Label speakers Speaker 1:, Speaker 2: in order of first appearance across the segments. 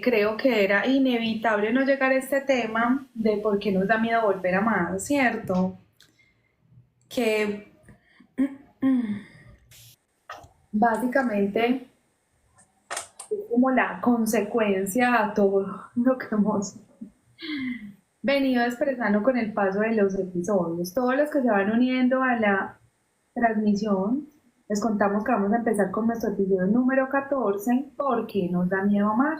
Speaker 1: Creo que era inevitable no llegar a este tema de por qué nos da miedo volver a amar, ¿cierto? Que básicamente es como la consecuencia a todo lo que hemos venido expresando con el paso de los episodios. Todos los que se van uniendo a la transmisión, les contamos que vamos a empezar con nuestro episodio número 14, porque nos da miedo amar.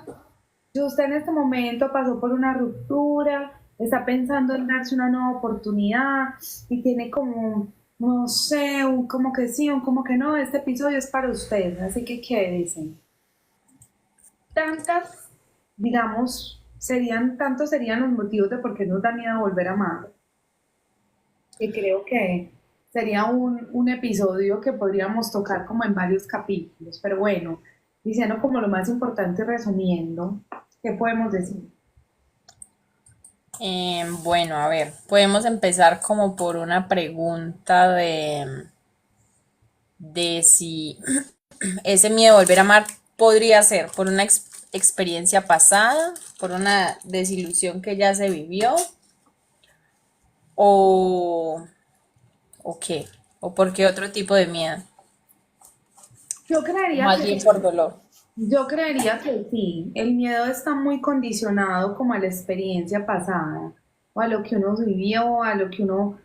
Speaker 1: Si usted en este momento pasó por una ruptura, está pensando en darse una nueva oportunidad y tiene como, no sé, un como que sí, un como que no, este episodio es para usted, así que quédese. Tantas, digamos, tantos serían los motivos de por qué nos da miedo volver a amar, que creo que sería un episodio que podríamos tocar como en varios capítulos, pero bueno, diciendo como lo más importante y resumiendo, ¿qué podemos decir?
Speaker 2: Bueno, a ver, podemos empezar como por una pregunta de si ese miedo a volver a amar podría ser por una experiencia pasada, por una desilusión que ya se vivió, o, o qué, o por qué otro tipo de miedo,
Speaker 1: Yo creería
Speaker 2: más
Speaker 1: que
Speaker 2: bien por dolor.
Speaker 1: Yo creería que sí, el miedo está muy condicionado como a la experiencia pasada, o a lo que uno vivió, a lo que uno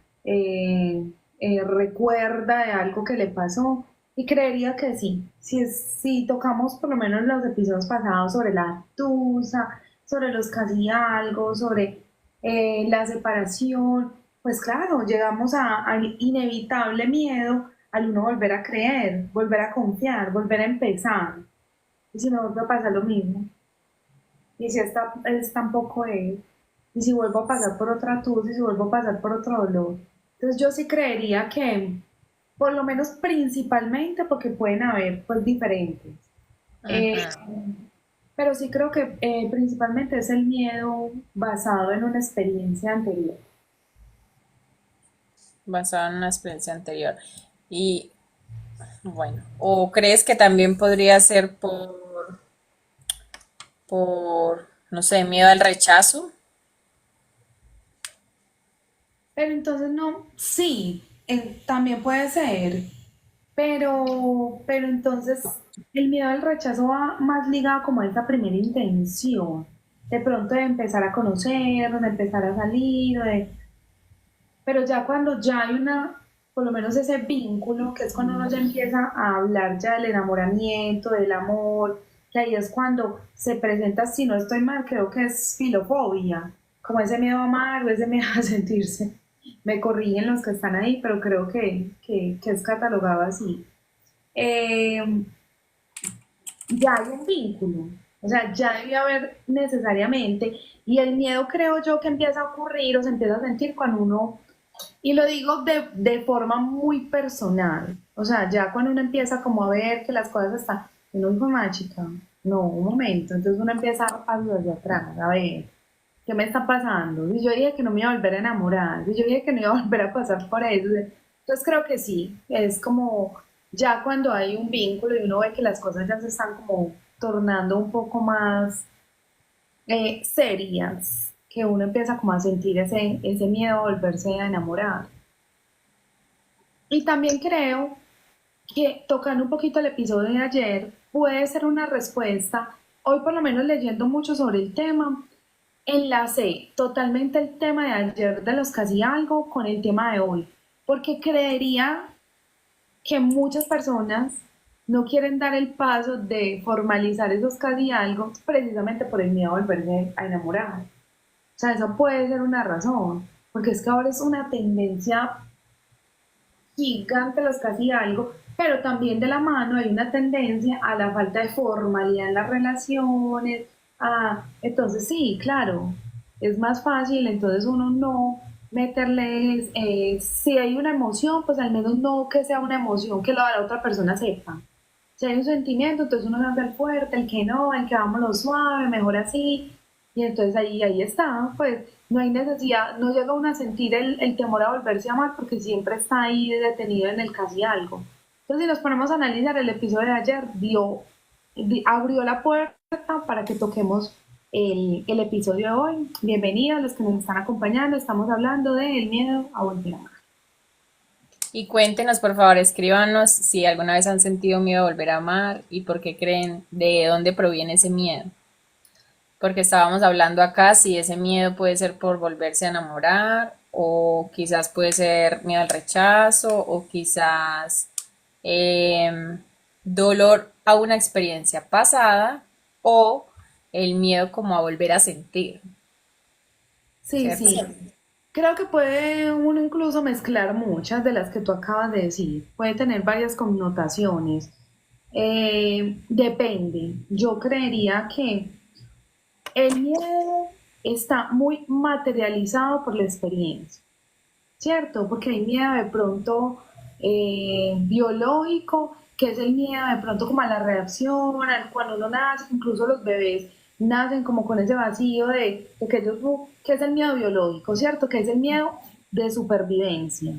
Speaker 1: recuerda de algo que le pasó, y creería que sí, si tocamos por lo menos los episodios pasados sobre la tusa, sobre los casi algo, sobre la separación, pues claro, llegamos al inevitable miedo al uno volver a creer, volver a confiar, volver a empezar. Y si me vuelve a pasar lo mismo, y si esta es tampoco él, y si vuelvo a pasar por otra tusa, y si vuelvo a pasar por otro dolor. Entonces yo sí creería que, por lo menos principalmente, porque pueden haber pues diferentes, eh,
Speaker 2: Ujú.
Speaker 1: pero sí creo que principalmente es el miedo basado en una experiencia anterior.
Speaker 2: Basado en una experiencia anterior. Y bueno, ¿o crees que también podría ser no sé, miedo al rechazo?
Speaker 1: Pero entonces no, sí, también puede ser, pero entonces el miedo al rechazo va más ligado como a esa primera intención, de pronto de empezar a conocer, de empezar a salir, pero ya cuando ya hay por lo menos ese vínculo, que es cuando uno ya empieza a hablar ya del enamoramiento, del amor, que ahí es cuando se presenta, si no estoy mal, creo que es filofobia, como ese miedo a amar o ese miedo a sentirse. Me corrigen los que están ahí, pero creo que es catalogado así. Eh, ya hay un vínculo, o sea, ya debe haber necesariamente, y el miedo creo yo que empieza a ocurrir o se empieza a sentir cuando uno, y lo digo de forma muy personal, o sea, ya cuando uno empieza como a ver que las cosas están, uno dijo, más chica, no, un momento, entonces uno empieza a ver hacia atrás, a ver, ¿qué me está pasando? Y yo dije que no me iba a volver a enamorar, y yo dije que no iba a volver a pasar por eso. Entonces creo que sí, es como ya cuando hay un vínculo y uno ve que las cosas ya se están como tornando un poco más serias, que uno empieza como a sentir ese miedo a volverse a enamorar. Y también creo que tocando un poquito el episodio de ayer, puede ser una respuesta, hoy por lo menos leyendo mucho sobre el tema, enlacé totalmente el tema de ayer de los casi algo con el tema de hoy, porque creería que muchas personas no quieren dar el paso de formalizar esos casi algo precisamente por el miedo a volverse a enamorar. O sea, eso puede ser una razón, porque es que ahora es una tendencia gigante los casi algo, pero también de la mano hay una tendencia a la falta de formalidad en las relaciones, entonces sí, claro, es más fácil, entonces uno no meterle, si hay una emoción, pues al menos no que sea una emoción que la otra persona sepa. Si hay un sentimiento, entonces uno se hace el fuerte, el que no, el que vamos lo suave, mejor así, y entonces ahí está, pues no hay necesidad, no llega uno a sentir el temor a volverse a amar porque siempre está ahí detenido en el casi algo. Entonces, si nos ponemos a analizar el episodio de ayer, dio, abrió la puerta para que toquemos el episodio de hoy. Bienvenidos los que nos están acompañando. Estamos hablando del miedo a volver a amar.
Speaker 2: Y cuéntenos, por favor, escríbanos si alguna vez han sentido miedo a volver a amar y por qué creen, de dónde proviene ese miedo. Porque estábamos hablando acá si ese miedo puede ser por volverse a enamorar o quizás puede ser miedo al rechazo o quizás dolor a una experiencia pasada o el miedo como a volver a sentir,
Speaker 1: Sí,
Speaker 2: ¿cierto?
Speaker 1: sí. Creo que puede uno incluso mezclar muchas de las que tú acabas de decir. Puede tener varias connotaciones. Depende. Yo creería que el miedo está muy materializado por la experiencia. ¿Cierto? Porque hay miedo de pronto biológico, que es el miedo de pronto como a la reacción, cuando uno nace, incluso los bebés nacen como con ese vacío de que ellos, que es el miedo biológico, ¿cierto? Que es el miedo de supervivencia,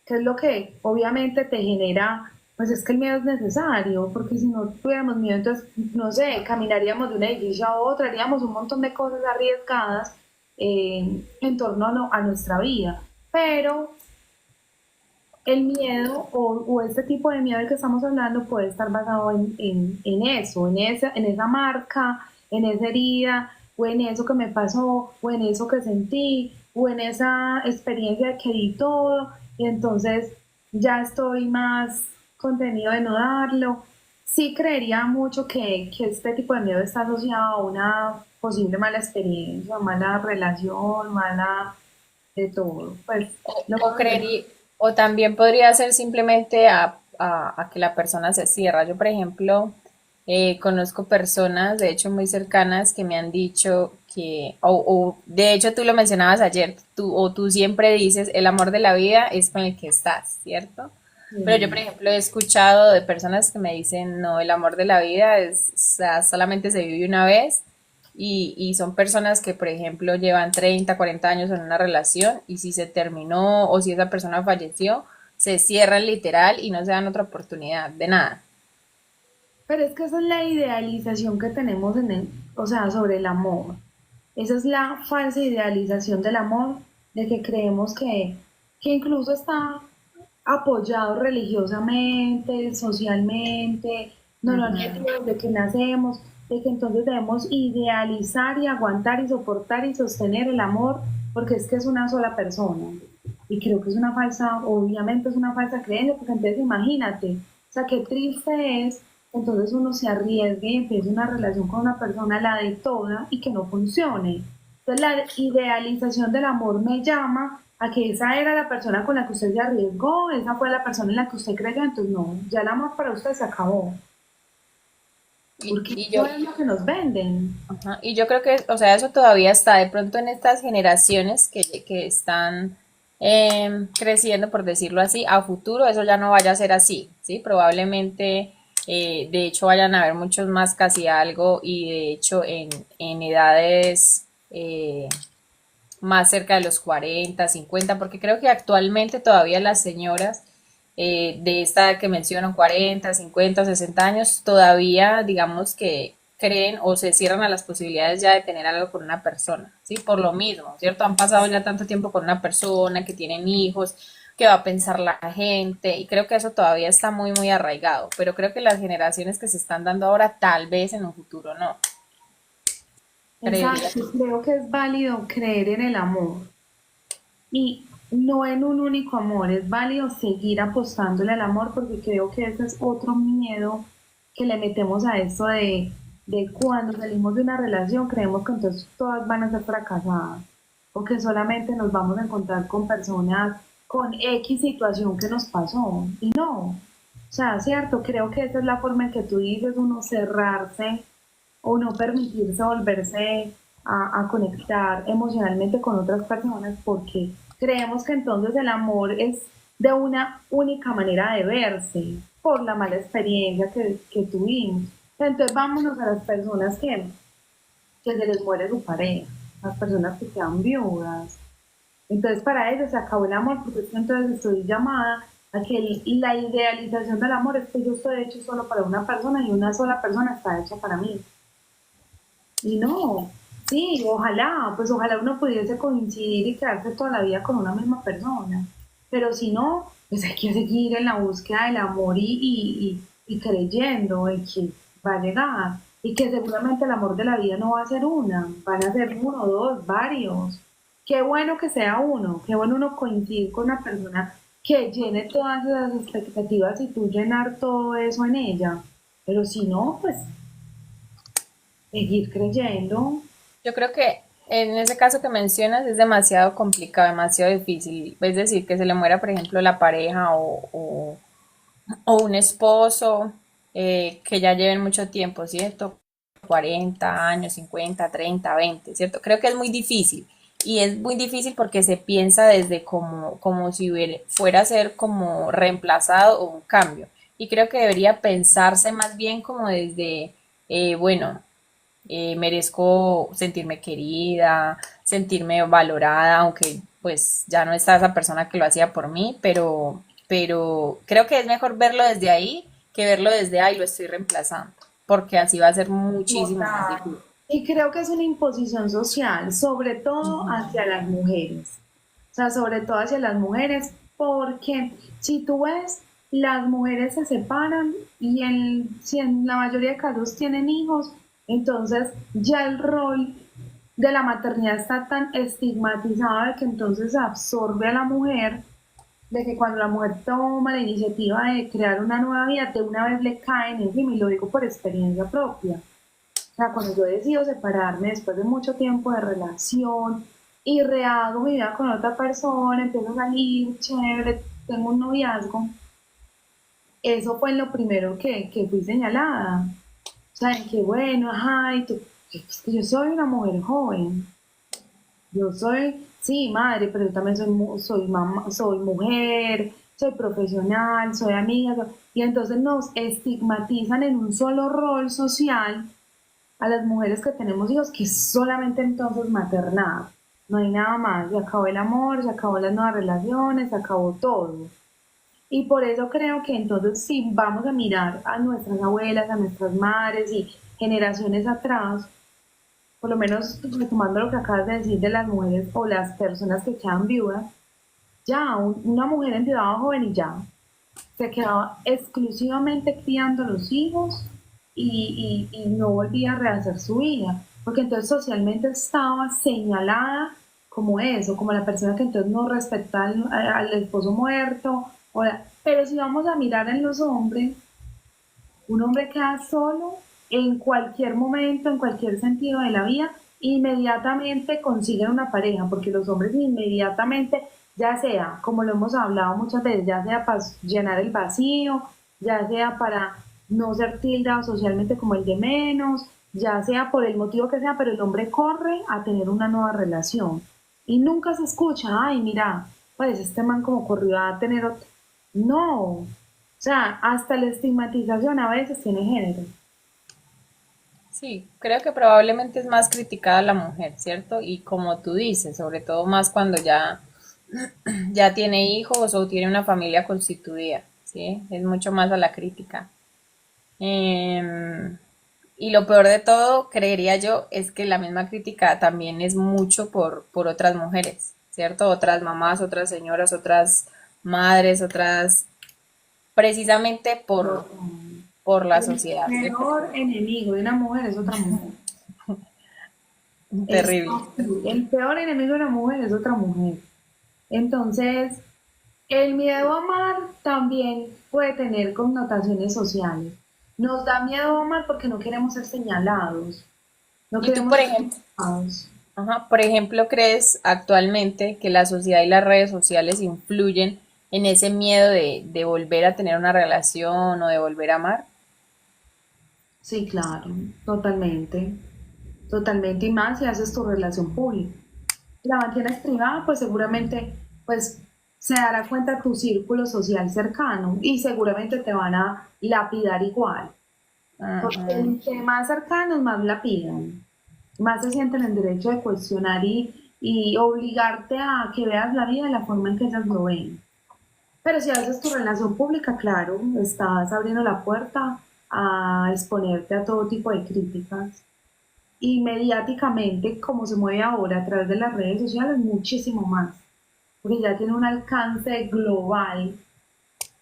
Speaker 1: que es lo que obviamente te genera, pues es que el miedo es necesario, porque si no tuviéramos miedo, entonces, no sé, caminaríamos de un edificio a otro, haríamos un montón de cosas arriesgadas en torno a nuestra vida. Pero el miedo o este tipo de miedo del que estamos hablando puede estar basado en eso, en esa marca, en esa herida, o en eso que me pasó, o en eso que sentí, o en esa experiencia que di todo, y entonces ya estoy más contenido de no darlo. Sí creería mucho que este tipo de miedo está asociado a una posible mala experiencia, mala relación, mala de todo. Pues no
Speaker 2: O creería, o también podría ser simplemente a que la persona se cierra. Yo, por ejemplo, conozco personas, de hecho, muy cercanas que me han dicho que, o de hecho tú lo mencionabas ayer, tú siempre dices, el amor de la vida es con el que estás, ¿cierto? Pero yo, por ejemplo, he escuchado de personas que me dicen, no, el amor de la vida es, o sea, solamente se vive una vez y son personas que, por ejemplo, llevan 30 40 años en una relación y si se terminó o si esa persona falleció, se cierran literal y no se dan otra oportunidad de nada.
Speaker 1: Pero es que esa es la idealización que tenemos o sea, sobre el amor. Esa es la falsa idealización del amor, de que creemos que incluso está apoyado religiosamente, socialmente, normalmente desde que nacemos, de que entonces debemos idealizar y aguantar y soportar y sostener el amor, porque es que es una sola persona. Y creo que es una falsa, obviamente es una falsa creencia, porque entonces imagínate, o sea, qué triste es, entonces uno se arriesgue y empieza una relación con una persona, la de toda, y que no funcione. Entonces la idealización del amor me llama a que esa era la persona con la que usted se arriesgó, esa fue la persona en la que usted creyó, entonces no, ya el amor para usted se acabó,
Speaker 2: Y,
Speaker 1: porque
Speaker 2: y
Speaker 1: eso
Speaker 2: yo,
Speaker 1: es lo que nos venden.
Speaker 2: ajá, y yo creo que, o sea, eso todavía está de pronto en estas generaciones que están creciendo, por decirlo así, a futuro eso ya no vaya a ser así, ¿sí? Probablemente, de hecho, vayan a haber muchos más casi algo y de hecho en edades más cerca de los 40 50 porque creo que actualmente todavía las señoras de esta edad que menciono, 40 50 60 años, todavía digamos que creen o se cierran a las posibilidades ya de tener algo con una persona, ¿sí? Por lo mismo, ¿cierto? Han pasado ya tanto tiempo con una persona, que tienen hijos, que va a pensar la gente, y creo que eso todavía está muy, muy arraigado, pero creo que las generaciones que se están dando ahora, tal vez en un futuro no, creería.
Speaker 1: Exacto, creo que es válido creer en el amor y no en un único amor, es válido seguir apostándole al amor porque creo que ese es otro miedo que le metemos a esto de cuando salimos de una relación, creemos que entonces todas van a ser fracasadas o que solamente nos vamos a encontrar con personas con X situación que nos pasó y no. O sea, cierto, creo que esa es la forma en que tú dices uno cerrarse o no permitirse volverse a conectar emocionalmente con otras personas porque creemos que entonces el amor es de una única manera de verse por la mala experiencia que tuvimos. Entonces vámonos a las personas que se les muere su pareja, las personas que quedan viudas. Entonces para ellos se acabó el amor porque es que entonces estoy llamada a que la idealización del amor es que yo estoy hecho solo para una persona y una sola persona está hecha para mí. Y no, sí, ojalá, pues ojalá uno pudiese coincidir y quedarse toda la vida con una misma persona. Pero si no, pues hay que seguir en la búsqueda del amor y creyendo en que va a llegar. Y que seguramente el amor de la vida no va a ser una, van a ser uno, dos, varios. Qué bueno que sea uno, qué bueno uno coincidir con una persona que llene todas esas expectativas y tú llenar todo eso en ella. Pero si no, pues seguir creyendo.
Speaker 2: Yo creo que en ese caso que mencionas es demasiado complicado, demasiado difícil. Es decir, que se le muera, por ejemplo, la pareja o un esposo que ya lleven mucho tiempo, ¿cierto? 40 años, 50, 30, 20, ¿cierto? Creo que es muy difícil. Y es muy difícil porque se piensa desde como si fuera a ser como reemplazado o un cambio. Y creo que debería pensarse más bien como desde, bueno, merezco sentirme querida, sentirme valorada, aunque pues ya no está esa persona que lo hacía por mí, pero creo que es mejor verlo desde ahí que verlo desde ahí lo estoy reemplazando, porque así va a ser muchísimo más
Speaker 1: Total.
Speaker 2: difícil.
Speaker 1: Y creo que es una imposición social, sobre todo hacia las mujeres. O sea, sobre todo hacia las mujeres, porque si tú ves, las mujeres se separan y si en la mayoría de casos tienen hijos, entonces ya el rol de la maternidad está tan estigmatizado de que entonces absorbe a la mujer, de que cuando la mujer toma la iniciativa de crear una nueva vida, de una vez le caen encima, y lo digo por experiencia propia. O sea, cuando yo decido separarme después de mucho tiempo de relación y rehago mi vida con otra persona, empiezo a salir, chévere, tengo un noviazgo, eso fue lo primero que fui señalada. O sea, en que bueno, ajá, y tú, es que yo soy una mujer joven, yo soy, sí, madre, pero yo también soy mamá, soy mujer, soy profesional, soy amiga, y entonces nos estigmatizan en un solo rol social a las mujeres que tenemos hijos, que es solamente entonces maternar. No hay nada más, se acabó el amor, se acabó las nuevas relaciones, se acabó todo. Y por eso creo que entonces si vamos a mirar a nuestras abuelas, a nuestras madres y generaciones atrás, por lo menos retomando lo que acabas de decir de las mujeres o las personas que quedan viudas, ya una mujer enviudaba joven y ya, se quedaba exclusivamente criando los hijos y no volvía a rehacer su vida, porque entonces socialmente estaba señalada como eso, como la persona que entonces no respeta al esposo muerto. Pero si vamos a mirar en los hombres, un hombre queda solo en cualquier momento, en cualquier sentido de la vida, inmediatamente consiguen una pareja, porque los hombres inmediatamente, ya sea, como lo hemos hablado muchas veces, ya sea para llenar el vacío, ya sea para no ser tildado socialmente como el de menos, ya sea por el motivo que sea, pero el hombre corre a tener una nueva relación. Y nunca se escucha, ay, mira, pues este man como corrió a tener otro. No, o sea, hasta la estigmatización a veces tiene género.
Speaker 2: Sí, creo que probablemente es más criticada la mujer, ¿cierto? Y como tú dices, sobre todo más cuando ya tiene hijos o tiene una familia constituida, ¿sí? Es mucho más a la crítica. Em, y lo peor de todo, creería yo, es que la misma crítica también es mucho por otras mujeres, ¿cierto? Otras mamás, otras señoras, otras madres, otras, precisamente
Speaker 1: No.
Speaker 2: por la
Speaker 1: El
Speaker 2: sociedad, ¿cierto?
Speaker 1: peor enemigo de una mujer es otra mujer. Es
Speaker 2: Terrible.
Speaker 1: así. El peor enemigo de una mujer es otra mujer. Entonces, el miedo a amar también puede tener connotaciones sociales. Nos da miedo amar porque no queremos ser señalados, no
Speaker 2: Y tú,
Speaker 1: queremos
Speaker 2: por
Speaker 1: ser
Speaker 2: ejemplo,
Speaker 1: juzgados.
Speaker 2: ajá, por ejemplo, ¿crees actualmente que la sociedad y las redes sociales influyen en ese miedo de volver a tener una relación o de volver a amar?
Speaker 1: Sí, claro, totalmente. Totalmente, y más si haces tu relación pública. Si la mantienes privada, pues seguramente pues se dará cuenta tu círculo social cercano y seguramente te van a lapidar igual. Porque
Speaker 2: Ajá.
Speaker 1: entre más cercanos, más lapidan. Más se sienten en derecho de cuestionar y obligarte a que veas la vida de la forma en que ellas lo ven. Pero si haces tu relación pública, claro, estás abriendo la puerta a exponerte a todo tipo de críticas. Y mediáticamente, como se mueve ahora a través de las redes sociales, muchísimo más. Porque ya tiene un alcance global.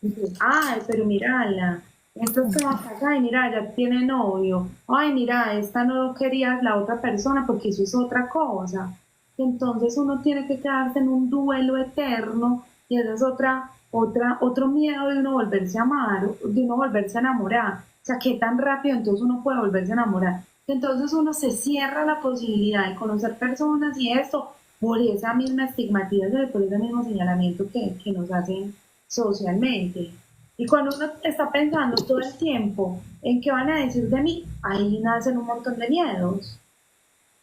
Speaker 1: Entonces, ay, pero mírala, esta está casada y mira, ya tiene novio. Ay, mira, esta no quería la otra persona porque eso es otra cosa. Entonces uno tiene que quedarse en un duelo eterno y esa es otro miedo de uno volverse a amar, de uno volverse a enamorar. O sea, qué tan rápido entonces uno puede volverse a enamorar. Entonces uno se cierra la posibilidad de conocer personas y esto por esa misma estigmatización, por ese mismo señalamiento que nos hacen socialmente. Y cuando uno está pensando todo el tiempo en qué van a decir de mí, ahí nacen un montón de miedos.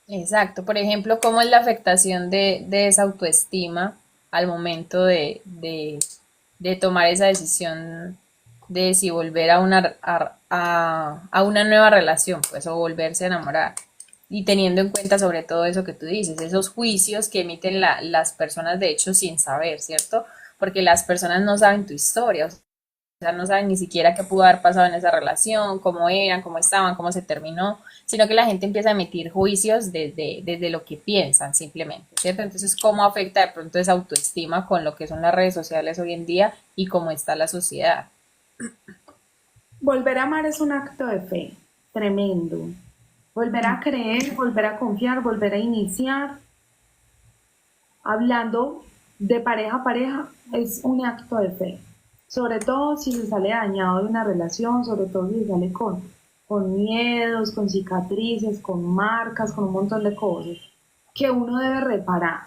Speaker 2: Exacto. Por ejemplo, ¿cómo es la afectación de esa autoestima al momento de tomar esa decisión de si volver a una nueva relación, pues, o volverse a enamorar? Y teniendo en cuenta sobre todo eso que tú dices, esos juicios que emiten las personas de hecho sin saber, ¿cierto? Porque las personas no saben tu historia, o sea, no saben ni siquiera qué pudo haber pasado en esa relación, cómo eran, cómo estaban, cómo se terminó, sino que la gente empieza a emitir juicios desde lo que piensan simplemente, ¿cierto? Entonces, ¿cómo afecta de pronto esa autoestima con lo que son las redes sociales hoy en día y cómo está la sociedad?
Speaker 1: Volver a amar es un acto de fe, tremendo. Volver a creer, volver a confiar, volver a iniciar, hablando de pareja a pareja, es un acto de fe. Sobre todo si se sale dañado de una relación, sobre todo si se sale con miedos, con cicatrices, con marcas, con un montón de cosas que uno debe reparar.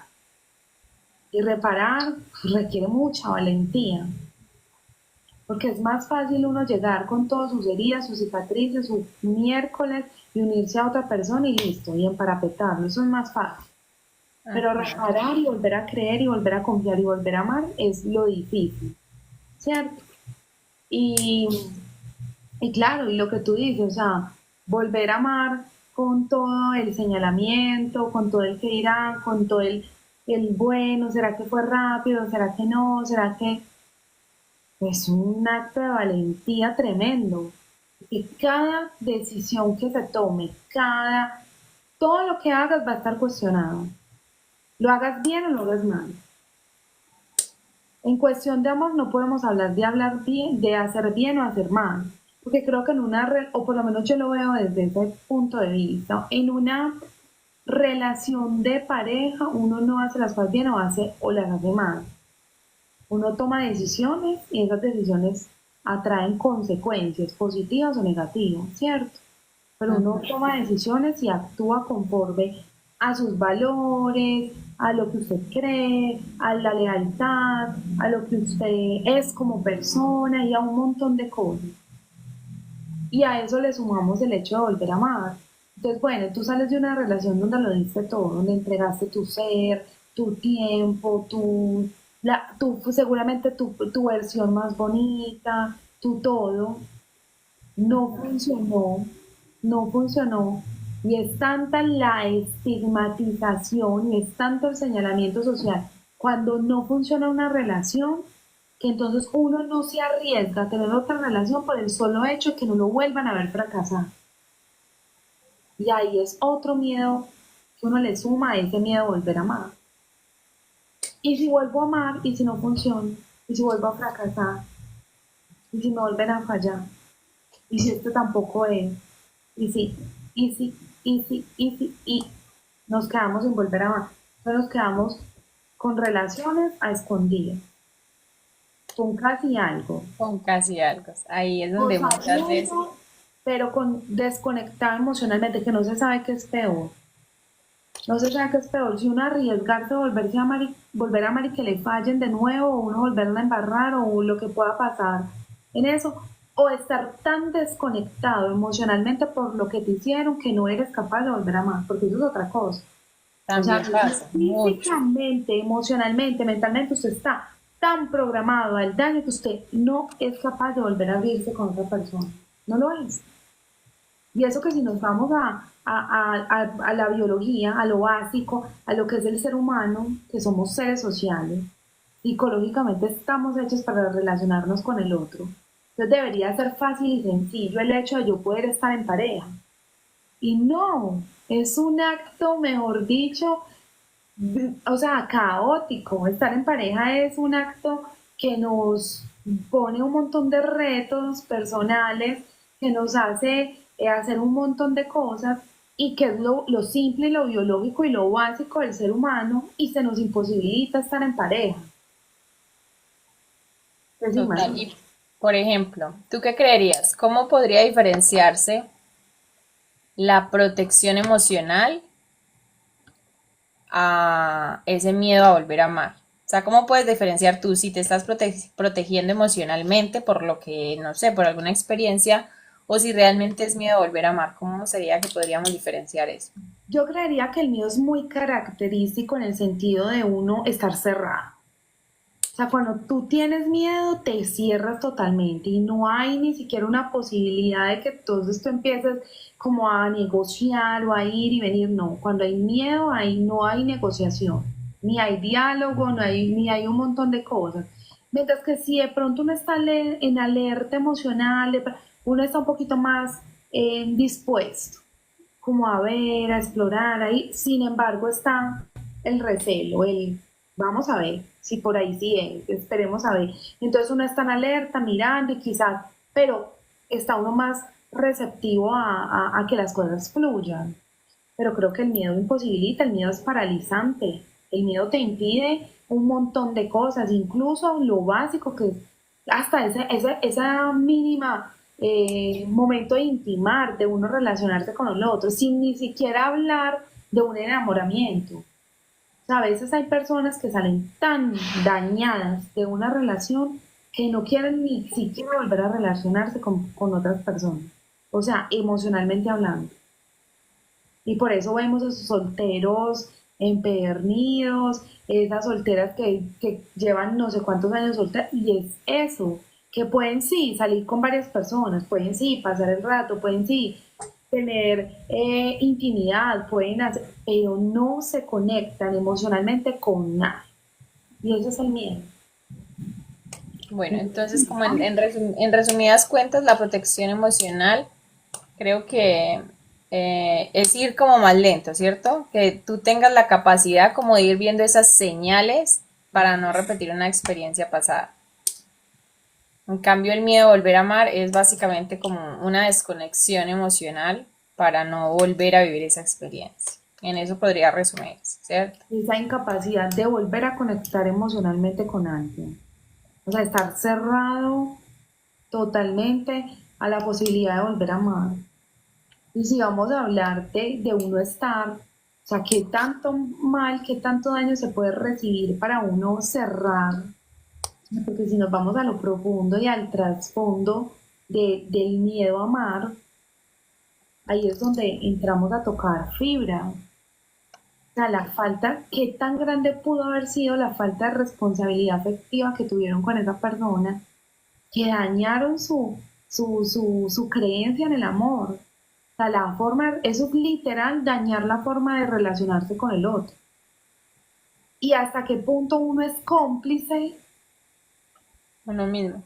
Speaker 1: Y reparar requiere mucha valentía, porque es más fácil uno llegar con todas sus heridas, sus cicatrices, su miércoles y unirse a otra persona y listo, y emparapetarlo, eso es más fácil. Pero reparar y volver a creer y volver a confiar y volver a amar es lo difícil, ¿cierto? Y, y claro, y lo que tú dices, o sea, volver a amar con todo el señalamiento, con todo el que dirán, con todo el bueno, ¿será que fue rápido? ¿Será que no? ¿Será que es un acto de valentía tremendo? Y cada decisión que se tome, todo lo que hagas va a estar cuestionado. Lo hagas bien o lo hagas mal. En cuestión de amor no podemos hablar de hablar bien, de hacer bien o hacer mal, porque creo que o por lo menos yo lo veo desde ese punto de vista, en una relación de pareja uno no hace las cosas bien o las hace mal. Uno toma decisiones y esas decisiones atraen consecuencias positivas o negativas, ¿cierto? Pero uno toma decisiones y actúa conforme a sus valores, a lo que usted cree, a la lealtad, a lo que usted es como persona y a un montón de cosas. Y a eso le sumamos el hecho de volver a amar. Entonces, bueno, tú sales de una relación donde lo diste todo, donde entregaste tu ser, tu tiempo, seguramente tu versión más bonita, tu todo, no funcionó, no funcionó. Y es tanta la estigmatización y es tanto el señalamiento social cuando no funciona una relación que entonces uno no se arriesga a tener otra relación por el solo hecho de que no lo vuelvan a ver fracasar. Y ahí es otro miedo que uno le suma a ese miedo a volver a amar. Y si vuelvo a amar y si no funciona, y si vuelvo a fracasar, y si me vuelven a fallar, y si esto tampoco es, y si, y nos quedamos sin volver a amar. Entonces nos quedamos con relaciones a escondidas, con casi algo,
Speaker 2: Con casi algo. Ahí es
Speaker 1: con
Speaker 2: donde muchas veces,
Speaker 1: sabiendo, pero con desconectado emocionalmente, que no se sabe qué es peor. No se sabe qué es peor, si uno arriesgarse a volverse a amar volver a amar y que le fallen de nuevo, o uno volverla a embarrar, o lo que pueda pasar en eso, o estar tan desconectado emocionalmente por lo que te hicieron que no eres capaz de volver a amar, porque eso es otra cosa. O sea,
Speaker 2: también pasa mucho.
Speaker 1: físicamente, emocionalmente, mentalmente, usted está tan programado al daño que usted no es capaz de volver a abrirse con otra persona. No lo es. Y eso que si nos vamos a la biología, a lo básico, a lo que es el ser humano, que somos seres sociales, Psicológicamente estamos hechos para relacionarnos con el otro. Entonces debería ser fácil y sencillo el hecho de yo poder estar en pareja. Y no, es un acto, mejor dicho, o sea, caótico. Estar en pareja es un acto que nos pone un montón de retos personales, que nos hace hacer un montón de cosas y que es lo simple y lo biológico y lo básico del ser humano y se nos imposibilita estar en pareja. Pues
Speaker 2: Total.
Speaker 1: imagínate.
Speaker 2: Y, por ejemplo, ¿tú qué creerías? ¿Cómo podría diferenciarse la protección emocional a ese miedo a volver a amar? O sea, ¿cómo puedes diferenciar tú si te estás protegiendo emocionalmente por lo que, no sé, por alguna experiencia, o si realmente es miedo a volver a amar? ¿Cómo sería que podríamos diferenciar eso?
Speaker 1: Yo creería que el miedo es muy característico en el sentido de uno estar cerrado. O sea, cuando tú tienes miedo, te cierras totalmente y no hay ni siquiera una posibilidad de que entonces tú empieces como a negociar o a ir y venir. No, cuando hay miedo, ahí no hay negociación, ni hay diálogo, ni hay un montón de cosas. Mientras que si de pronto uno está en alerta emocional, uno está un poquito más dispuesto como a ver, a explorar ahí. Sin embargo, está el recelo, el vamos a ver si por ahí sí es, esperemos a ver. Entonces uno está en alerta, mirando y quizás, pero está uno más receptivo a que las cosas fluyan. Pero creo que el miedo imposibilita, el miedo es paralizante, el miedo te impide un montón de cosas, incluso lo básico que es hasta esa mínima momento de intimar, de uno relacionarse con el otro, sin ni siquiera hablar de un enamoramiento. O sea, a veces hay personas que salen tan dañadas de una relación que no quieren ni siquiera volver a relacionarse con otras personas. O sea, emocionalmente hablando. Y por eso vemos esos solteros empedernidos, esas solteras que llevan no sé cuántos años solteras, y es eso, que pueden sí salir con varias personas, pueden sí pasar el rato, pueden sí tener intimidad, pueden hacer, pero no se conectan emocionalmente con nada. Y eso es el miedo.
Speaker 2: Bueno, entonces, como en resumidas cuentas, la protección emocional creo que es ir como más lento, ¿cierto? Que tú tengas la capacidad como de ir viendo esas señales para no repetir una experiencia pasada. En cambio, el miedo a volver a amar es básicamente como una desconexión emocional para no volver a vivir esa experiencia. En eso podría resumirse, ¿cierto?
Speaker 1: Esa incapacidad de volver a conectar emocionalmente con alguien. O sea, estar cerrado totalmente a la posibilidad de volver a amar. Y si vamos a hablar de uno estar, o sea, qué tanto mal, qué tanto daño se puede recibir para uno cerrar, porque si nos vamos a lo profundo y al trasfondo del miedo a amar, ahí es donde entramos a tocar fibra. O sea, la falta, qué tan grande pudo haber sido la falta de responsabilidad afectiva que tuvieron con esa persona, que dañaron su creencia en el amor. O sea, la forma, eso es literal dañar la forma de relacionarse con el otro. Y hasta qué punto uno es
Speaker 2: Uno mismo.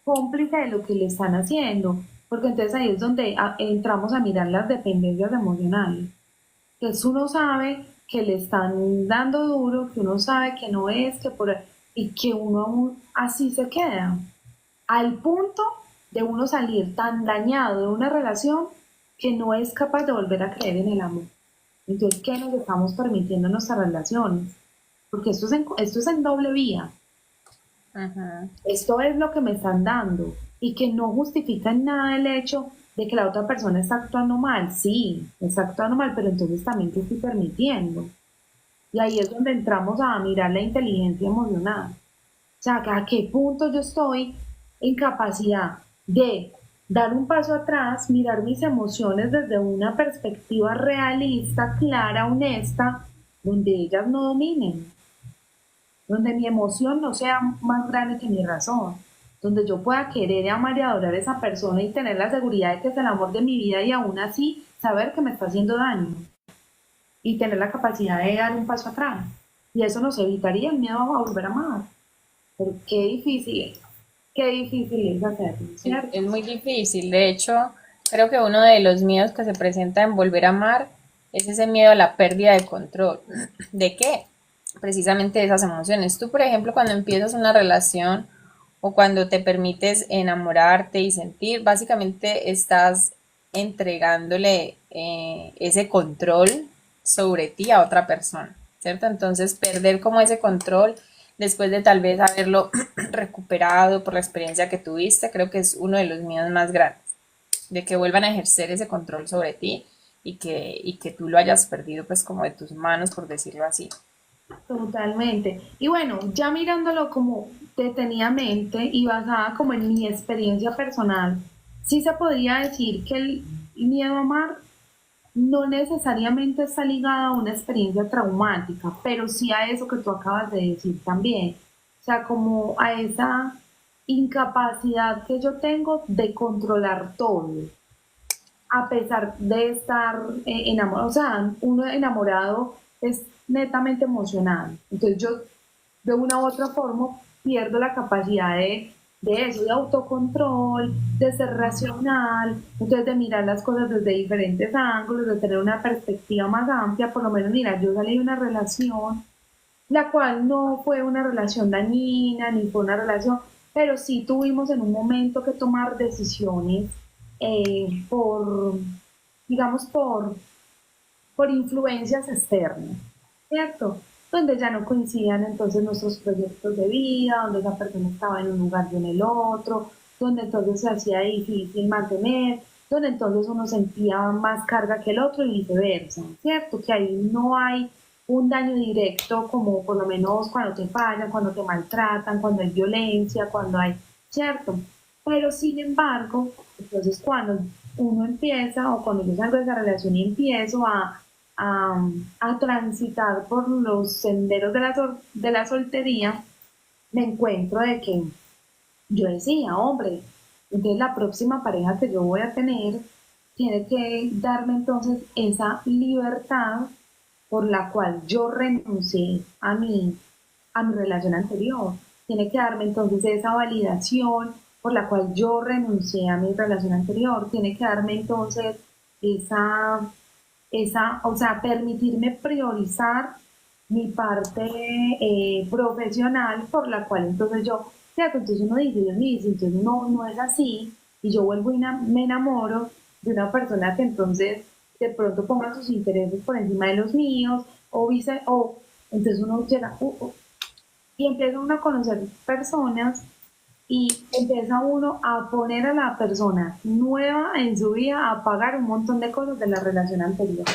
Speaker 1: cómplice de lo que le están haciendo. Porque entonces ahí es donde entramos a mirar las dependencias emocionales. Que es uno sabe que le están dando duro, que uno sabe que no es, que por y que uno aún así se queda. Al punto de uno salir tan dañado de una relación que no es capaz de volver a creer en el amor. Entonces, ¿qué nos estamos permitiendo en nuestras relaciones? Porque esto es en doble vía.
Speaker 2: Ajá.
Speaker 1: Esto es lo que me están dando y que no justifica en nada el hecho de que la otra persona está actuando mal. Sí, está actuando mal, pero entonces también te estoy permitiendo. Y ahí es donde entramos a mirar la inteligencia emocional. O sea, a qué punto yo estoy en capacidad de dar un paso atrás, mirar mis emociones desde una perspectiva realista, clara, honesta, donde ellas no dominen, donde mi emoción no sea más grande que mi razón, donde yo pueda querer, amar y adorar a esa persona y tener la seguridad de que es el amor de mi vida y aún así saber que me está haciendo daño y tener la capacidad de dar un paso atrás. y eso nos evitaría el miedo a volver a amar. Pero qué difícil es hacerlo, ¿cierto?
Speaker 2: Es muy difícil. De hecho, creo que uno de los miedos que se presenta en volver a amar es ese miedo a la pérdida de control. ¿De qué? Precisamente de esas emociones. Tú, por ejemplo, cuando empiezas una relación o cuando te permites enamorarte y sentir, básicamente estás entregándole ese control sobre ti a otra persona, ¿cierto? Entonces, perder como ese control después de tal vez haberlo recuperado por la experiencia que tuviste, creo que es uno de los miedos más grandes, de que vuelvan a ejercer ese control sobre ti y que tú lo hayas perdido pues como de tus manos, por decirlo así.
Speaker 1: Totalmente. Y bueno, ya mirándolo como detenidamente y basada como en mi experiencia personal, sí se podría decir que el miedo a amar no necesariamente está ligado a una experiencia traumática, pero sí a eso que tú acabas de decir también. O sea, como a esa incapacidad que yo tengo de controlar todo, a pesar de estar enamorado. O sea, uno enamorado es netamente emocional. Entonces yo de una u otra forma pierdo la capacidad de eso, de autocontrol, de ser racional, entonces de mirar las cosas desde diferentes ángulos, de tener una perspectiva más amplia. Por lo menos, mira, yo salí de una relación, la cual no fue una relación dañina, ni fue una relación, pero sí tuvimos en un momento que tomar decisiones por, digamos, por influencias externas, ¿cierto? Donde ya no coincidían entonces nuestros proyectos de vida, donde esa persona estaba en un lugar y en el otro, donde entonces se hacía difícil mantener, donde entonces uno sentía más carga que el otro y viceversa, ¿cierto? Que ahí no hay un daño directo como por lo menos cuando te fallan, cuando te maltratan, cuando hay violencia, cuando hay, ¿cierto? Pero sin embargo, entonces cuando uno empieza o cuando yo salgo de esa relación y empiezo a transitar por los senderos de la soltería, me encuentro de que yo decía, hombre, entonces la próxima pareja que yo voy a tener tiene que darme entonces esa libertad por la cual yo renuncié a mi relación anterior. Tiene que darme entonces esa validación por la cual yo renuncié a mi relación anterior. Tiene que darme entonces esa, o sea, permitirme priorizar mi parte profesional por la cual entonces yo, cierto, entonces uno dice, Dios mío, si entonces no es así, y yo vuelvo y me enamoro de una persona que entonces de pronto ponga sus intereses por encima de los míos, o entonces uno llega, y empieza uno a conocer personas y empieza uno a poner a la persona nueva en su vida a pagar un montón de cosas de la relación anterior.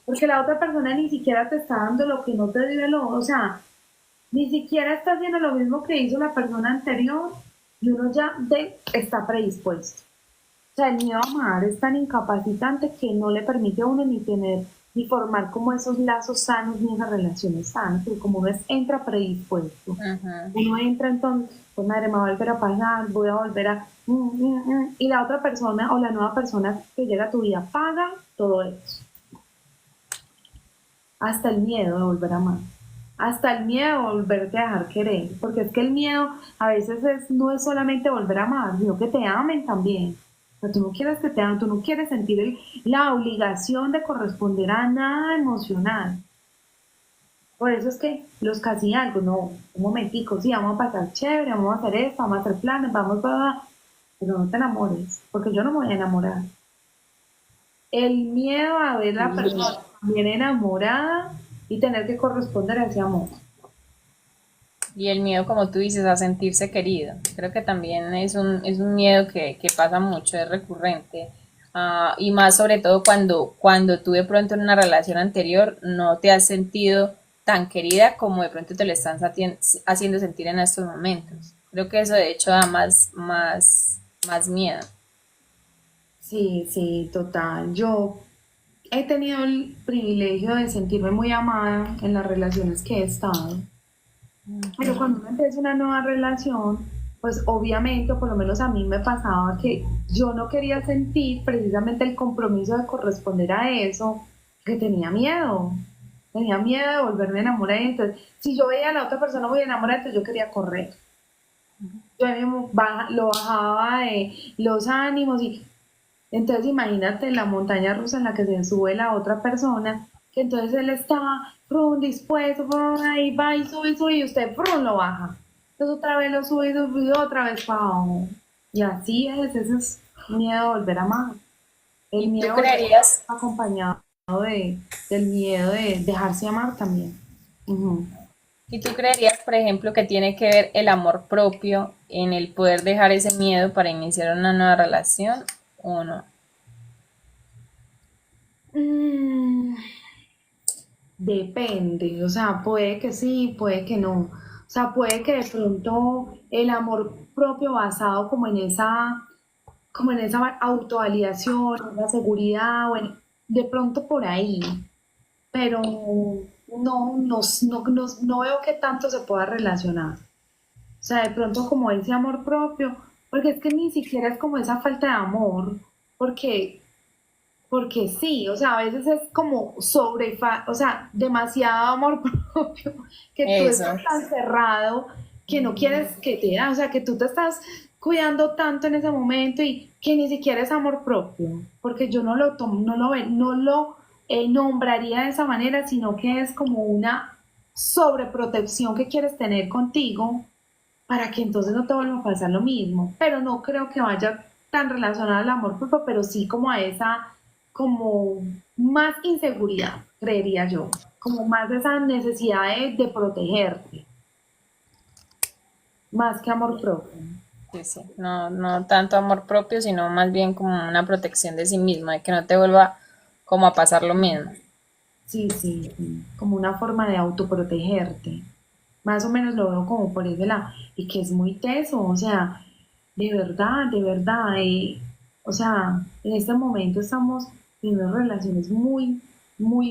Speaker 1: Porque la otra persona ni siquiera te está dando lo que no te dio o sea, ni siquiera está haciendo lo mismo que hizo la persona anterior y uno ya está predispuesto. O sea, el miedo a amar es tan incapacitante que no le permite a uno ni tener, ni formar como esos lazos sanos ni esas relaciones sanas, porque como uno entra predispuesto,
Speaker 2: Ujú.
Speaker 1: uno entra entonces, pues madre, me va a volver a pasar, voy a volver a... y la otra persona o la nueva persona que llega a tu vida paga todo eso. Hasta el miedo de volver a amar, hasta el miedo de volverte a dejar querer, porque es que el miedo a veces no es solamente volver a amar, sino que te amen también. Pero tú no quieres que te amen, tú no quieres sentir la obligación de corresponder a nada emocional. Por eso es que los casi algo, no, un momentico, sí, vamos a pasar chévere, vamos a hacer esto, vamos a hacer planes, vamos a... Pero no te enamores, porque yo no me voy a enamorar. El miedo a ver a la persona también enamorada y tener que corresponder a ese amor.
Speaker 2: Y el miedo, como tú dices, a sentirse querido. Creo que también es un miedo que pasa mucho, es recurrente. Y más sobre todo cuando tú de pronto en una relación anterior no te has sentido tan querida como de pronto te lo están haciendo sentir en estos momentos. Creo que eso de hecho da más miedo.
Speaker 1: Sí, sí, total. Yo he tenido el privilegio de sentirme muy amada en las relaciones que he estado. Pero cuando uno empieza una nueva relación, pues obviamente, o por lo menos a mí me pasaba que yo no quería sentir precisamente el compromiso de corresponder a eso, que tenía miedo. tenía miedo de volverme a enamorar. Entonces, si yo veía a la otra persona muy enamorada, entonces yo quería correr. Yo lo bajaba de los ánimos y entonces imagínate la montaña rusa en la que se sube la otra persona, que entonces él está prum, dispuesto, prum, ahí va y sube, y usted prum, lo baja. Entonces otra vez lo sube y sube y otra vez para abajo. Y así es, ese es miedo a volver a amar. El
Speaker 2: ¿Y tú
Speaker 1: miedo a volver a amar
Speaker 2: creerías,
Speaker 1: está acompañado del miedo de dejarse amar también. Ujú.
Speaker 2: y tú creerías, por ejemplo, que tiene que ver el amor propio en el poder dejar ese miedo para iniciar una nueva relación o no?
Speaker 1: Mm, Depende, o sea, puede que sí, puede que no. O sea, puede que de pronto el amor propio basado como en esa autovalidación, en la seguridad, bueno, de pronto por ahí, pero no veo que tanto se pueda relacionar. O sea, de pronto como ese amor propio, porque es que ni siquiera es como esa falta de amor, porque porque sí, o sea, a veces es como o sea, demasiado amor propio, que tú estás
Speaker 2: Eso.
Speaker 1: tan cerrado que no quieres que te da, o sea, que tú te estás cuidando tanto en ese momento y que ni siquiera es amor propio, porque yo no lo tomo, no lo nombraría de esa manera, sino que es como una sobreprotección que quieres tener contigo para que entonces no te vuelva a pasar lo mismo. Pero no creo que vaya tan relacionado al amor propio, pero sí como a esa, como más inseguridad, creería yo, como más esa necesidad de protegerte, más que amor propio.
Speaker 2: Sí, sí. No, no tanto amor propio, sino más bien como una protección de sí mismo, de que no te vuelva como a pasar lo mismo.
Speaker 1: Sí, sí, sí, como una forma de autoprotegerte. Más o menos lo veo como por ese lado. Y que es muy teso, o sea, de verdad. O sea, en este momento estamos teniendo relaciones muy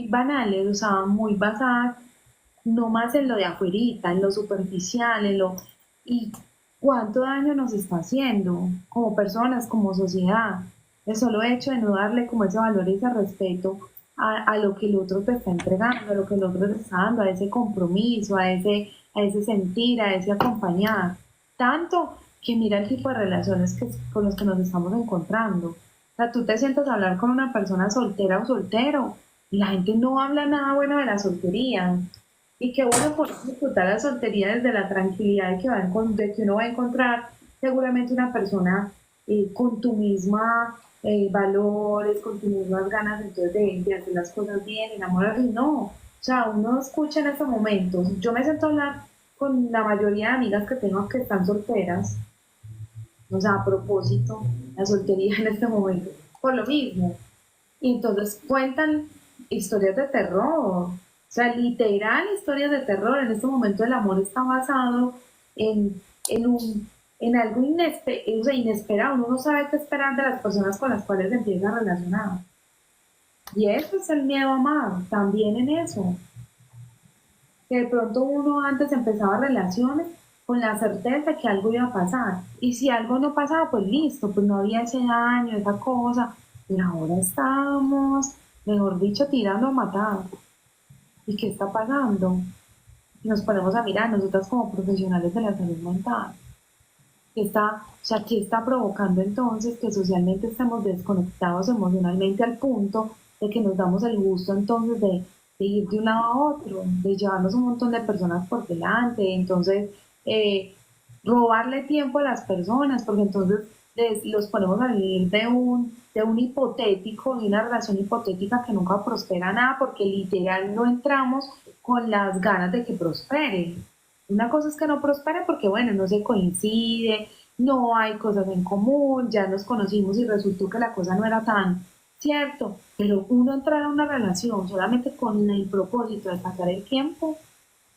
Speaker 1: banales, o sea, muy basadas no más en lo de afuerita, en lo superficial, y cuánto daño nos está haciendo como personas, como sociedad. El solo hecho de no darle como ese valor y ese respeto a lo que el otro te está entregando, a lo que el otro te está dando, a ese compromiso, a ese sentir, a ese acompañar. Tanto que mira el tipo de relaciones con los que nos estamos encontrando. O sea, tú te sientas a hablar con una persona soltera o soltero y la gente no habla nada bueno de la soltería. Y que uno puede disfrutar la soltería desde la tranquilidad de que uno va a encontrar seguramente una persona con tu misma valores, con tus mismas ganas entonces de hacer las cosas bien, enamorarse. No, o sea, uno escucha en estos momentos. Yo me siento a hablar con la mayoría de amigas que tengo que están solteras, o sea, a propósito, la soltería en este momento, por lo mismo. Y entonces cuentan historias de terror. O sea, literal historias de terror. En este momento el amor está basado en un, en algo o sea, inesperado. Uno no sabe qué esperar de las personas con las cuales se empieza a relacionar. Y eso es el miedo a amar, también en eso. Que de pronto uno antes empezaba relaciones con la certeza que algo iba a pasar. Y si algo no pasaba, pues listo, pues no había ese daño, esa cosa. Pero ahora estamos, mejor dicho, tirando a matar. ¿Y qué está pasando? Y nos ponemos a mirar, nosotras como profesionales de la salud mental. O sea, ¿qué está provocando entonces que socialmente estemos desconectados emocionalmente al punto de que nos damos el gusto entonces de ir de un lado a otro, de llevarnos un montón de personas por delante, entonces eh, robarle tiempo a las personas, porque entonces los ponemos a vivir de un hipotético, de una relación hipotética que nunca prospera nada, porque literal no entramos con las ganas de que prospere. Una cosa es que no prospere porque, bueno, no se coincide, no hay cosas en común, ya nos conocimos y resultó que la cosa no era tan cierto, pero uno entrar a una relación solamente con el propósito de pasar el tiempo,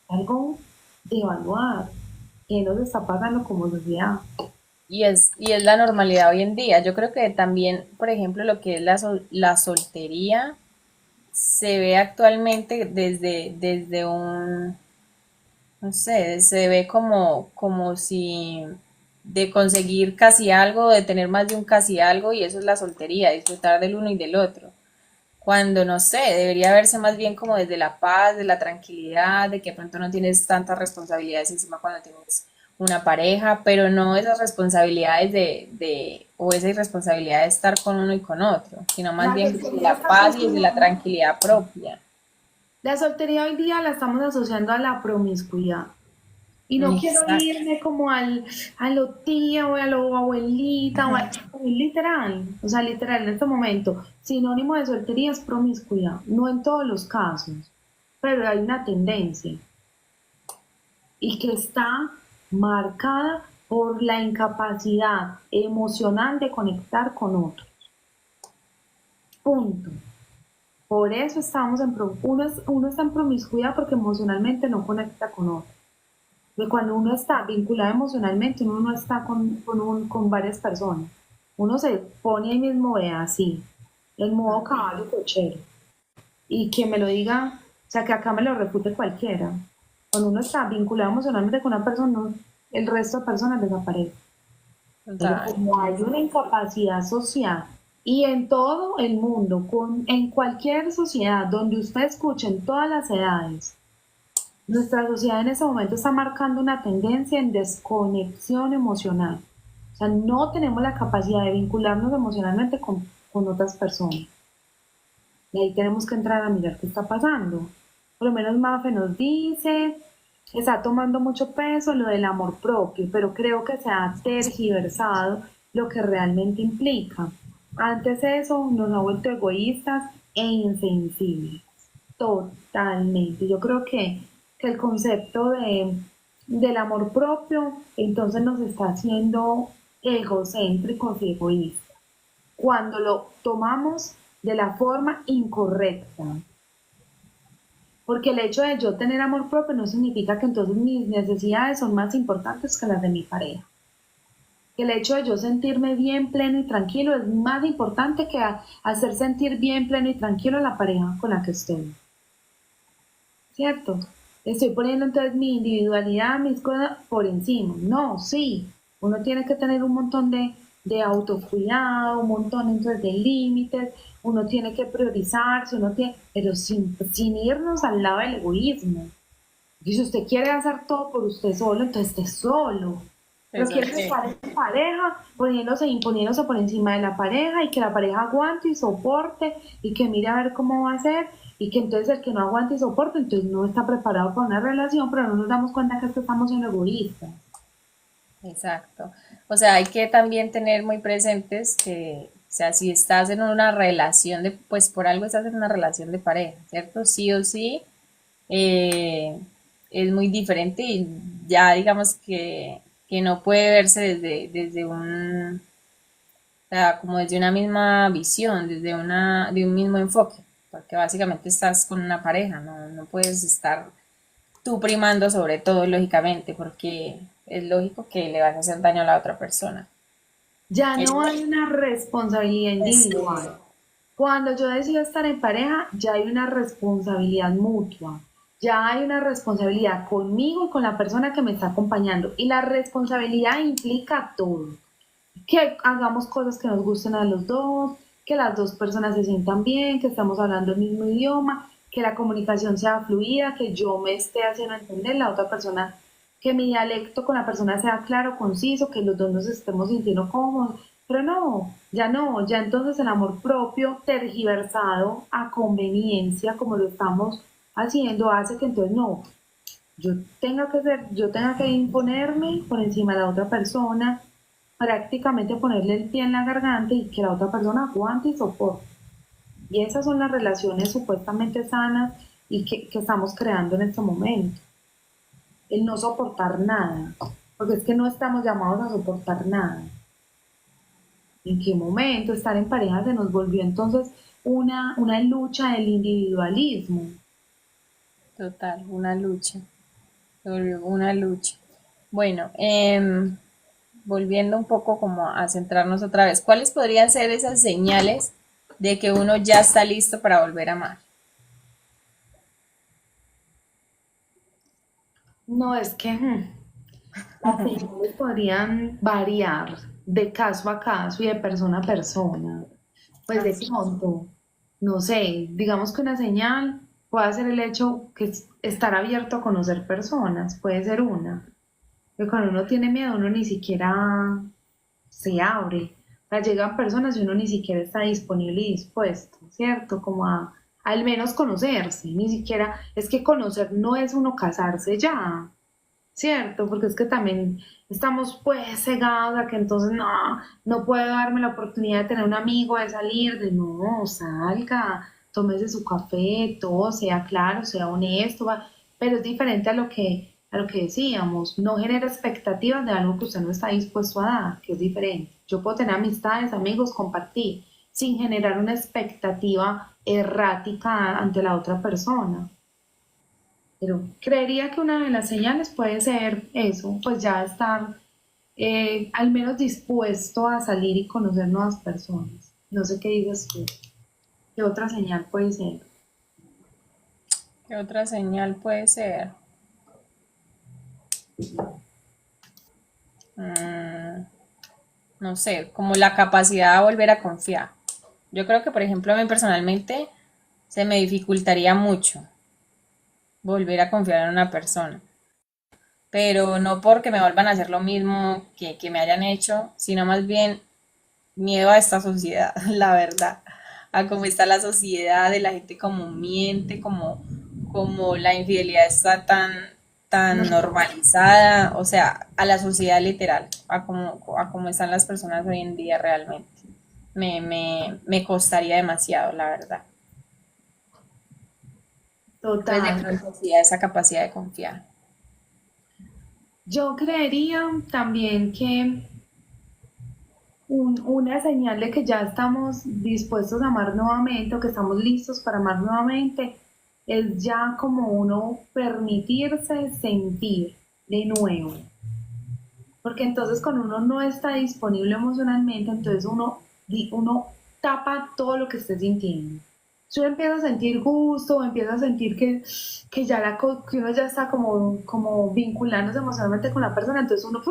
Speaker 1: algo de evaluar, qué nos está pasando como sociedad.
Speaker 2: Y es la normalidad hoy en día. Yo creo que también, por ejemplo, lo que es la soltería se ve actualmente desde un, no sé, se ve como si de conseguir casi algo, de tener más de un casi algo, y eso es la soltería, disfrutar del uno y del otro. cuando no sé, debería verse más bien como desde la paz, de la tranquilidad, de que de pronto no tienes tantas responsabilidades encima cuando tienes una pareja, pero no esas responsabilidades o esa irresponsabilidad de estar con uno y con otro, sino más
Speaker 1: La
Speaker 2: bien desde
Speaker 1: soltería
Speaker 2: la
Speaker 1: está
Speaker 2: paz y desde la
Speaker 1: considerada.
Speaker 2: tranquilidad propia.
Speaker 1: La soltería hoy día la estamos asociando a la promiscuidad. Y no quiero
Speaker 2: Exacto,
Speaker 1: irme como a lo tía o a lo abuelita, literal, o sea, literal en este momento. Sinónimo de soltería es promiscuidad, no en todos los casos, pero hay una tendencia y que está marcada por la incapacidad emocional de conectar con otros. Punto. Por eso estamos uno está en promiscuidad porque emocionalmente no conecta con otros. De cuando uno está vinculado emocionalmente, uno no está con varias personas. Uno se pone ahí mismo, vea, así, en modo caballo cochero. Y que me lo diga, o sea, que acá me lo refute cualquiera. Cuando uno está vinculado emocionalmente con una persona, el resto de personas desaparece. Pero
Speaker 2: total.
Speaker 1: como hay una incapacidad social y en todo el mundo, en cualquier sociedad donde usted escuche en todas las edades, nuestra sociedad en ese momento está marcando una tendencia en desconexión emocional. O sea, no tenemos la capacidad de vincularnos emocionalmente con otras personas. Y ahí tenemos que entrar a mirar qué está pasando. Por lo menos Mafe nos dice, está tomando mucho peso lo del amor propio, pero creo que se ha tergiversado lo que realmente implica. Antes eso nos ha vuelto egoístas e insensibles. Totalmente. Yo creo que el concepto del amor propio entonces nos está haciendo egocéntricos y egoístas cuando lo tomamos de la forma incorrecta. Porque el hecho de yo tener amor propio no significa que entonces mis necesidades son más importantes que las de mi pareja. Que el hecho de yo sentirme bien, pleno y tranquilo es más importante que hacer sentir bien, pleno y tranquilo a la pareja con la que estoy. ¿Cierto? Estoy poniendo entonces mi individualidad, mis cosas por encima. No, sí, uno tiene que tener un montón de autocuidado, un montón entonces de límites, uno tiene que priorizarse, pero sin irnos al lado del egoísmo. Y si usted quiere hacer todo por usted solo, entonces esté solo. Pero
Speaker 2: Eso
Speaker 1: quiere
Speaker 2: sí.
Speaker 1: estar en pareja, imponiéndose por encima de la pareja y que la pareja aguante y soporte y que mire a ver cómo va a ser y que entonces el que no aguante y soporte, entonces no está preparado para una relación, pero no nos damos cuenta que esto estamos siendo egoístas.
Speaker 2: Exacto. O sea, hay que también tener muy presentes que, o sea, si estás en una relación de, pues por algo estás en una relación de pareja, ¿cierto? Sí o sí, eh, es muy diferente y ya digamos que no puede verse desde o sea, como desde una misma visión, de un mismo enfoque, porque básicamente estás con una pareja, no puedes estar tú primando sobre todo, lógicamente, porque es lógico que le vas a hacer daño a la otra persona.
Speaker 1: Ya
Speaker 2: Es-
Speaker 1: no hay una responsabilidad individual. Cuando yo decido estar en pareja, ya hay una responsabilidad mutua. Ya hay una responsabilidad conmigo y con la persona que me está acompañando. Y la responsabilidad implica todo. Que hagamos cosas que nos gusten a los dos, que las dos personas se sientan bien, que estamos hablando el mismo idioma, que la comunicación sea fluida, que yo me esté haciendo entender, la otra persona, que mi dialecto con la persona sea claro, conciso, que los dos nos estemos sintiendo cómodos. Pero no, ya no, ya entonces el amor propio tergiversado a conveniencia, como lo estamos haciendo, hace que entonces no, yo tenga que imponerme por encima de la otra persona, prácticamente ponerle el pie en la garganta y que la otra persona aguante y soporte. Y esas son las relaciones supuestamente sanas y que estamos creando en este momento. El no soportar nada, porque es que no estamos llamados a soportar nada. ¿En qué momento estar en pareja se nos volvió entonces una lucha del individualismo?
Speaker 2: total, una lucha, se volvió una lucha. Bueno, volviendo un poco como a centrarnos otra vez, ¿cuáles podrían ser esas señales de que uno ya está listo para volver a amar?
Speaker 1: No, es que las señales podrían variar de caso a caso y de persona a persona. Pues de
Speaker 2: Así.
Speaker 1: pronto. No sé, digamos que una señal puede ser el hecho que estar abierto a conocer personas, puede ser una. Que cuando uno tiene miedo, uno ni siquiera se abre. O sea, llegan personas y uno ni siquiera está disponible y dispuesto, ¿cierto? Como a al menos conocerse, ni siquiera, es que conocer no es uno casarse ya, ¿cierto? Porque es que también estamos pues cegados a que entonces no puedo darme la oportunidad de tener un amigo, de salir, de no, salga, tómese su café, todo, sea claro, sea honesto, pero es diferente a lo que decíamos, no genera expectativas de algo que usted no está dispuesto a dar, que es diferente. Yo puedo tener amistades, amigos, compartir, sin generar una expectativa errática ante la otra persona. Pero creería que una de las señales puede ser eso, pues ya estar al menos dispuesto a salir y conocer nuevas personas. No sé qué dices tú. ¿Qué otra señal puede ser?
Speaker 2: ¿Qué otra señal puede ser? Mm, no sé, como la capacidad de volver a confiar. Yo creo que, por ejemplo, a mí personalmente se me dificultaría mucho volver a confiar en una persona, pero no porque me vuelvan a hacer lo mismo que me hayan hecho, sino más bien miedo a esta sociedad, la verdad, a cómo está la sociedad, de la gente como miente, como la infidelidad está tan
Speaker 1: No,
Speaker 2: normalizada, o sea, a la sociedad literal, a cómo están las personas hoy en día realmente. Me costaría demasiado, la verdad. Entonces, de
Speaker 1: total.
Speaker 2: pronto, sí, a esa capacidad de confiar.
Speaker 1: Yo creería también que una señal de que ya estamos dispuestos a amar nuevamente o que estamos listos para amar nuevamente es ya como uno permitirse sentir de nuevo. Porque entonces cuando uno no está disponible emocionalmente, entonces uno tapa todo lo que esté sintiendo. Si uno empieza a sentir gusto, empieza a sentir que ya que uno ya está como vinculándose emocionalmente con la persona, entonces uno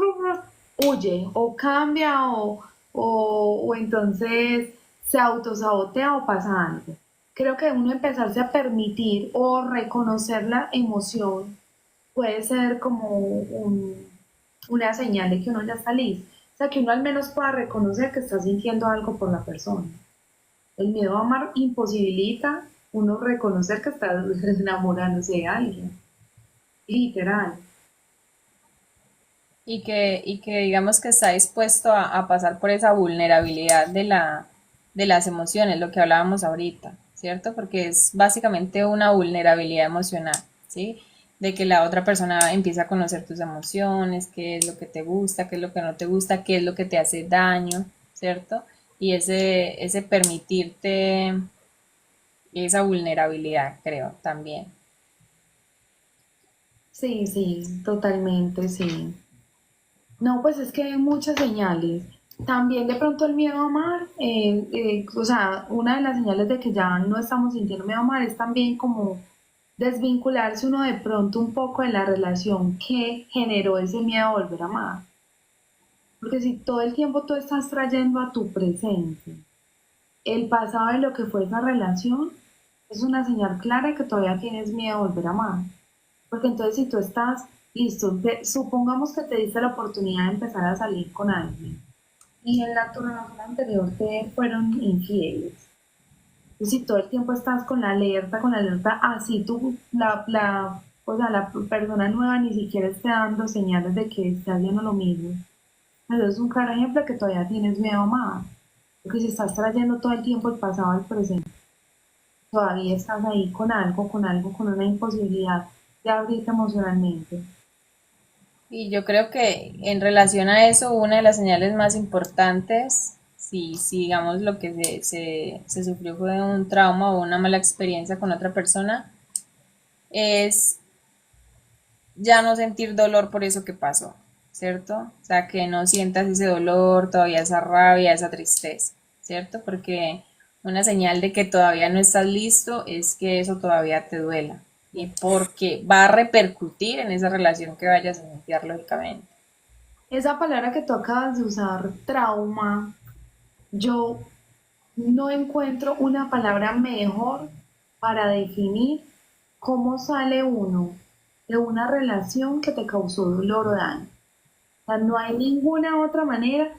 Speaker 1: huye o cambia o entonces se autosabotea o pasa algo. Creo que uno empezarse a permitir o reconocer la emoción puede ser como una señal de que uno ya está listo. O sea, que uno al menos pueda reconocer que está sintiendo algo por la persona. El miedo a amar imposibilita uno reconocer que está enamorándose de alguien. Literal.
Speaker 2: Y que digamos que está dispuesto a pasar por esa vulnerabilidad de las emociones, lo que hablábamos ahorita, ¿cierto? Porque es básicamente una vulnerabilidad emocional, ¿sí? De que la otra persona empieza a conocer tus emociones, qué es lo que te gusta, qué es lo que no te gusta, qué es lo que te hace daño, ¿cierto? Y ese permitirte esa vulnerabilidad, creo, también.
Speaker 1: Sí, sí, totalmente, sí. No, pues es que hay muchas señales. También de pronto el miedo a amar, o sea, una de las señales de que ya no estamos sintiendo miedo a amar es también como desvincularse uno de pronto un poco de la relación que generó ese miedo a volver a amar. Porque si todo el tiempo tú estás trayendo a tu presente el pasado de lo que fue esa relación, es una señal clara de que todavía tienes miedo a volver a amar. Porque entonces si tú estás listo, supongamos que te diste la oportunidad de empezar a salir con alguien y en tu relación anterior te fueron infieles. Y si todo el tiempo estás con la alerta, así tú, o sea, la persona nueva ni siquiera está dando señales de que está haciendo lo mismo. Entonces es un claro ejemplo de que todavía tienes miedo a amar. Porque si estás trayendo todo el tiempo el pasado al presente, todavía estás ahí con una imposibilidad de abrirte emocionalmente.
Speaker 2: Y yo creo que en relación a eso, una de las señales más importantes, si digamos lo que se sufrió fue un trauma o una mala experiencia con otra persona, es ya no sentir dolor por eso que pasó, ¿cierto? O sea, que no sientas ese dolor, todavía esa rabia, esa tristeza, ¿cierto? Porque una señal de que todavía no estás listo es que eso todavía te duela y porque va a repercutir en esa relación que vayas a iniciar lógicamente.
Speaker 1: Esa palabra que tú acabas de usar, trauma, yo no encuentro una palabra mejor para definir cómo sale uno de una relación que te causó dolor o daño. O sea, no hay ninguna otra manera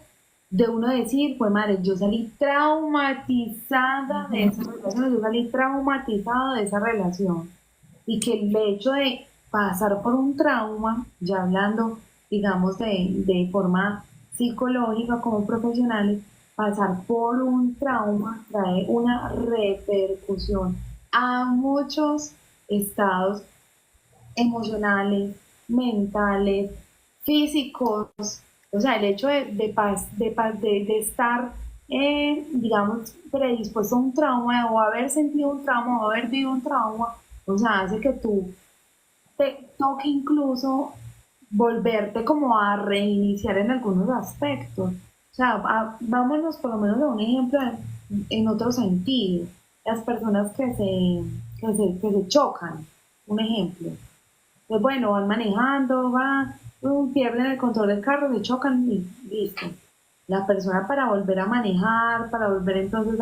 Speaker 1: de uno decir, pues madre, yo salí traumatizada de esa relación, yo salí traumatizado de esa relación. Y que el hecho de pasar por un trauma, ya hablando, digamos, de forma psicológica como profesionales, pasar por un trauma trae una repercusión a muchos estados emocionales, mentales, físicos. O sea, el hecho de estar, digamos, predispuesto a un trauma o haber sentido un trauma o haber vivido un trauma, o sea, hace que tú te toque incluso volverte como a reiniciar en algunos aspectos. O sea, vámonos por lo menos a un ejemplo en otro sentido. Las personas que se chocan, un ejemplo. Pues bueno, van manejando, van, pierden el control del carro, se chocan y listo. La persona para volver a manejar, para volver entonces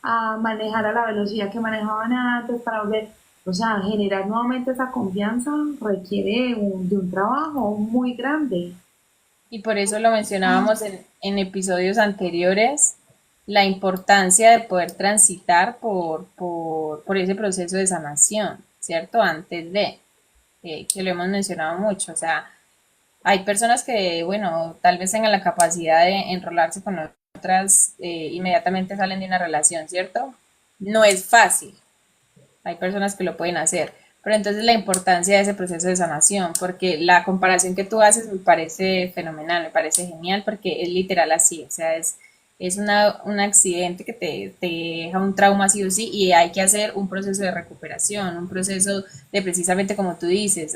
Speaker 1: a manejar a la velocidad que manejaban antes, para volver, o sea, generar nuevamente esa confianza requiere de un trabajo muy grande.
Speaker 2: Y por eso lo mencionábamos en episodios anteriores, la importancia de poder transitar por ese proceso de sanación, ¿cierto? Antes de, que lo hemos mencionado mucho. O sea, hay personas que, bueno, tal vez tengan la capacidad de enrolarse con otras, inmediatamente salen de una relación, ¿cierto? No es fácil, hay personas que lo pueden hacer, pero entonces la importancia de ese proceso de sanación, porque la comparación que tú haces me parece fenomenal, me parece genial, porque es literal así, o sea, es un accidente que te deja un trauma sí o sí y hay que hacer un proceso de recuperación, un proceso de precisamente como tú dices,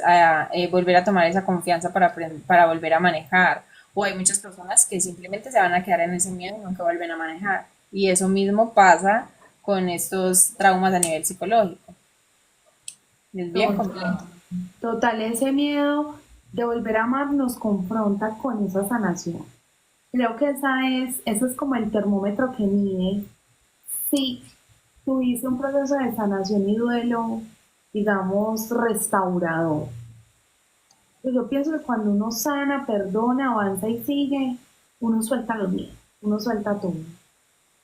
Speaker 2: volver a tomar esa confianza para volver a manejar. O hay muchas personas que simplemente se van a quedar en ese miedo y nunca vuelven a manejar. Y eso mismo pasa con estos traumas a nivel psicológico. Es bien complejo.
Speaker 1: Total, total, ese miedo de volver a amar nos confronta con esa sanación. Creo que eso es como el termómetro que mide si tuviste un proceso de sanación y duelo, digamos, restaurador. Pues yo pienso que cuando uno sana, perdona, avanza y sigue, uno suelta los miedos, uno suelta todo.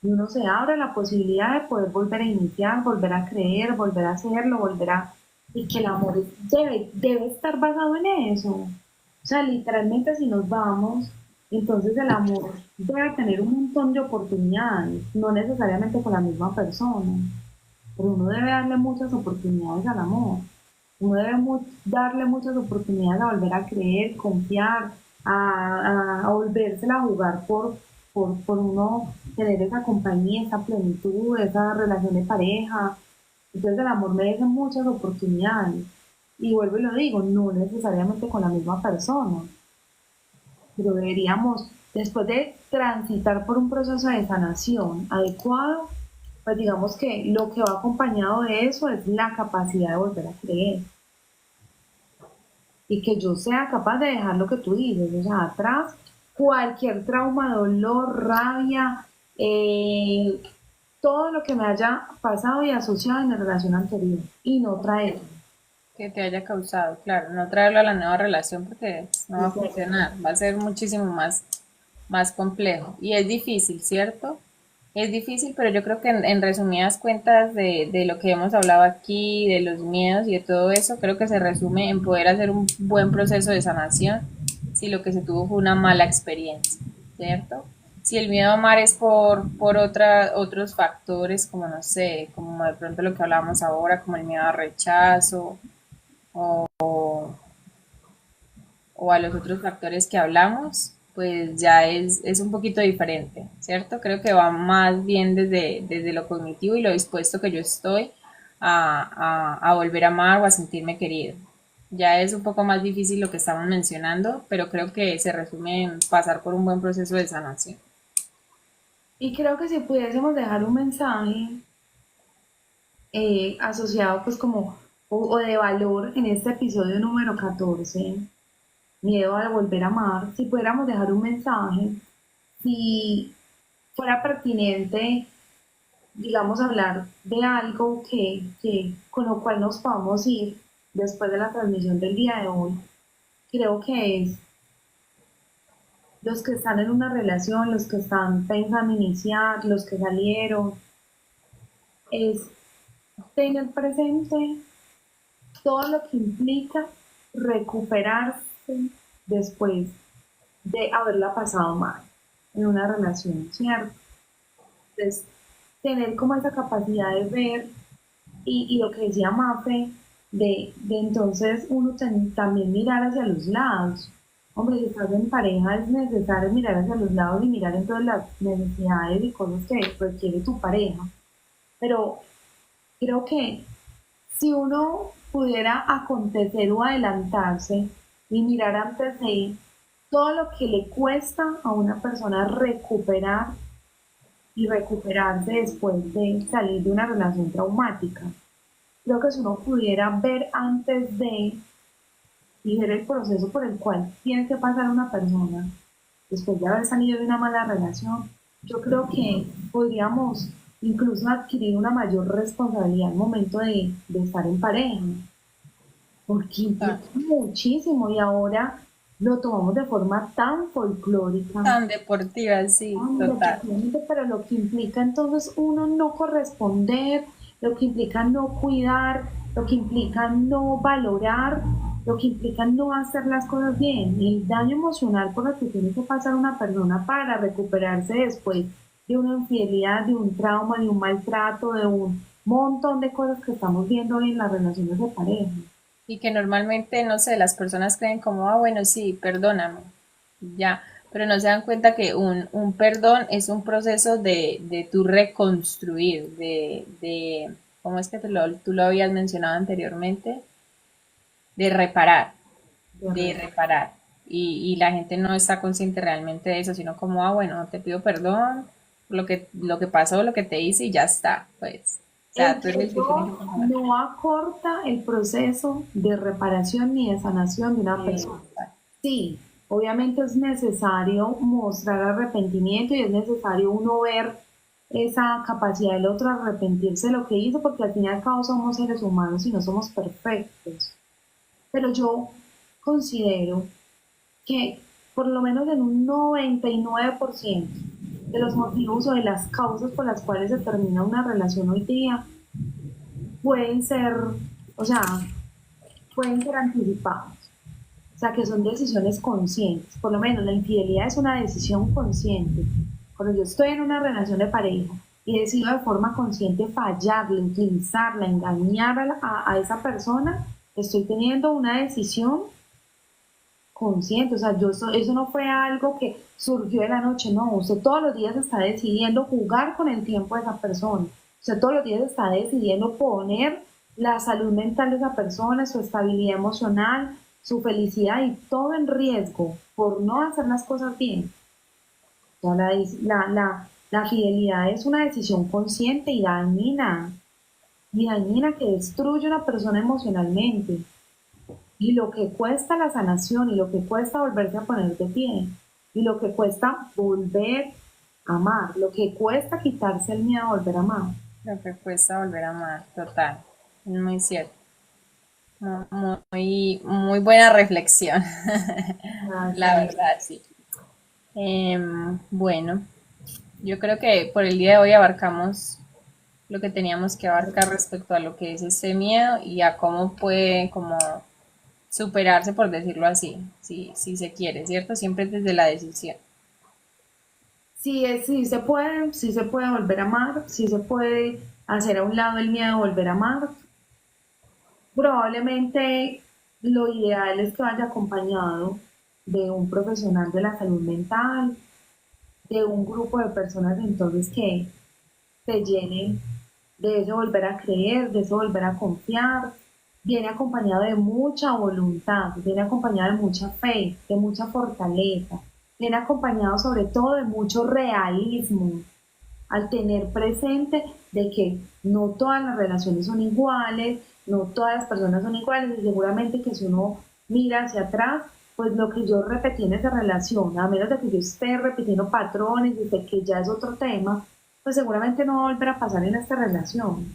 Speaker 1: Y uno se abre a la posibilidad de poder volver a iniciar, volver a creer, volver a hacerlo, volver a... Y que el amor debe estar basado en eso. O sea, literalmente si nos vamos, entonces el amor debe tener un montón de oportunidades, no necesariamente con la misma persona, pero uno debe darle muchas oportunidades al amor. Uno debe darle muchas oportunidades a volver a creer, confiar, a volvérsela a jugar por uno tener esa compañía, esa plenitud, esa relación de pareja. Entonces el amor merece muchas oportunidades. Y vuelvo y lo digo, no necesariamente con la misma persona, pero deberíamos, después de transitar por un proceso de sanación adecuado, pues digamos que lo que va acompañado de eso es la capacidad de volver a creer y que yo sea capaz de dejar lo que tú dices, o sea, atrás cualquier trauma, dolor, rabia, eh, todo lo que me haya pasado y asociado en la relación anterior y no traerlo.
Speaker 2: Que te haya causado, claro, no traerlo a la nueva relación porque no va a
Speaker 1: Dice,
Speaker 2: funcionar, va a ser muchísimo más complejo. Y es difícil, ¿cierto? Es difícil, pero yo creo que en resumidas cuentas de lo que hemos hablado aquí, de los miedos y de todo eso, creo que se resume en poder hacer un buen proceso de sanación si lo que se tuvo fue una mala experiencia, ¿cierto? Si el miedo a amar es por otros factores, como no sé, como de pronto lo que hablábamos ahora, como el miedo a rechazo o a los otros factores que hablamos, pues ya es un poquito diferente, ¿cierto? Creo que va más bien desde lo cognitivo y lo dispuesto que yo estoy a volver a amar o a sentirme querido. Ya es un poco más difícil lo que estamos mencionando, pero creo que se resume en pasar por un buen proceso de sanación.
Speaker 1: y creo que si pudiésemos dejar un mensaje asociado pues como o de valor en este episodio número 14 miedo a volver a amar, si pudiéramos dejar un mensaje, si fuera pertinente digamos, hablar de algo con lo cual nos podamos ir después de la transmisión del día de hoy, creo que es los que están en una relación, los que están pensando iniciar, los que salieron, es tener presente todo lo que implica recuperarse después de haberla pasado mal en una relación, ¿cierto? Entonces, tener como esa capacidad de ver y lo que decía Mafe, de entonces uno también mirar hacia los lados. Hombre, si estás en pareja es necesario mirar hacia los lados y mirar entonces las necesidades y cosas que requiere tu pareja. Pero creo que si uno pudiera acontecer o adelantarse y mirar antes de todo lo que le cuesta a una persona recuperar y recuperarse después de salir de una relación traumática. Creo que si uno pudiera ver antes de y ver el proceso por el cual tiene que pasar una persona después de haber salido de una mala relación, yo creo que podríamos incluso adquirir una mayor responsabilidad al momento de estar en pareja, porque
Speaker 2: Tan,
Speaker 1: implica muchísimo y ahora lo tomamos de forma tan folclórica,
Speaker 2: tan deportiva, sí, total.
Speaker 1: deportivamente, pero lo que implica entonces uno no corresponder, lo que implica no cuidar, lo que implica no valorar, lo que implica no hacer las cosas bien, el daño emocional por el que tiene que pasar una persona para recuperarse después de una infidelidad, de un trauma, de un maltrato, de un montón de cosas que estamos viendo hoy en las relaciones de pareja.
Speaker 2: Y que normalmente, no sé, las personas creen como, ah, bueno, sí, perdóname, ya, pero no se dan cuenta que un perdón es un proceso de tu reconstruir, ¿cómo es que tú lo habías mencionado anteriormente? De reparar, de
Speaker 1: De
Speaker 2: reparar. Y la gente no está consciente realmente de eso, sino como, ah, bueno, te pido perdón por lo que pasó, lo que te hice y ya está, pues. O
Speaker 1: El
Speaker 2: sea, tú eres el que tiene que
Speaker 1: perdón
Speaker 2: perdonar.
Speaker 1: no acorta el proceso de reparación ni de sanación de una persona. Sí, obviamente es necesario mostrar arrepentimiento y es necesario uno ver esa capacidad del otro de arrepentirse de lo que hizo, porque al fin y al cabo somos seres humanos y no somos perfectos. Pero yo considero que por lo menos en un 99% de los motivos o de las causas por las cuales se termina una relación hoy día pueden ser, o sea, pueden ser anticipados. O sea, que son decisiones conscientes. Por lo menos la infidelidad es una decisión consciente. Cuando yo estoy en una relación de pareja y decido de forma consciente fallarle, utilizarla, engañar a esa persona, estoy teniendo una decisión consciente. O sea, eso no fue algo que surgió de la noche, no. Usted todos los días está decidiendo jugar con el tiempo de esa persona. Usted todos los días está decidiendo poner la salud mental de esa persona, su estabilidad emocional, su felicidad y todo en riesgo por no hacer las cosas bien. O sea, la fidelidad es una decisión consciente y dañina que destruye a una persona emocionalmente. Y lo que cuesta la sanación y lo que cuesta volverse a poner de pie y lo que cuesta volver a amar, lo que cuesta quitarse el miedo a volver a amar.
Speaker 2: Lo que cuesta volver a amar, total. Es muy cierto. Muy, muy buena reflexión. La
Speaker 1: Así,
Speaker 2: verdad, sí. Bueno, yo creo que por el día de hoy abarcamos lo que teníamos que abarcar respecto a lo que es ese miedo y a cómo puede como superarse, por decirlo así, si se quiere, ¿cierto? Siempre desde la decisión.
Speaker 1: sí se puede volver a amar, sí se puede hacer a un lado el miedo a volver a amar. Probablemente lo ideal es que vaya acompañado de un profesional de la salud mental, de un grupo de personas entonces que te llenen de eso volver a creer, de eso volver a confiar. Viene acompañado de mucha voluntad, viene acompañado de mucha fe, de mucha fortaleza, viene acompañado sobre todo de mucho realismo, al tener presente de que no todas las relaciones son iguales, no todas las personas son iguales y seguramente que si uno mira hacia atrás, pues lo que yo repetí en esa relación, a menos de que yo esté repitiendo patrones, desde que ya es otro tema, pues seguramente no va a volver a pasar en esta relación.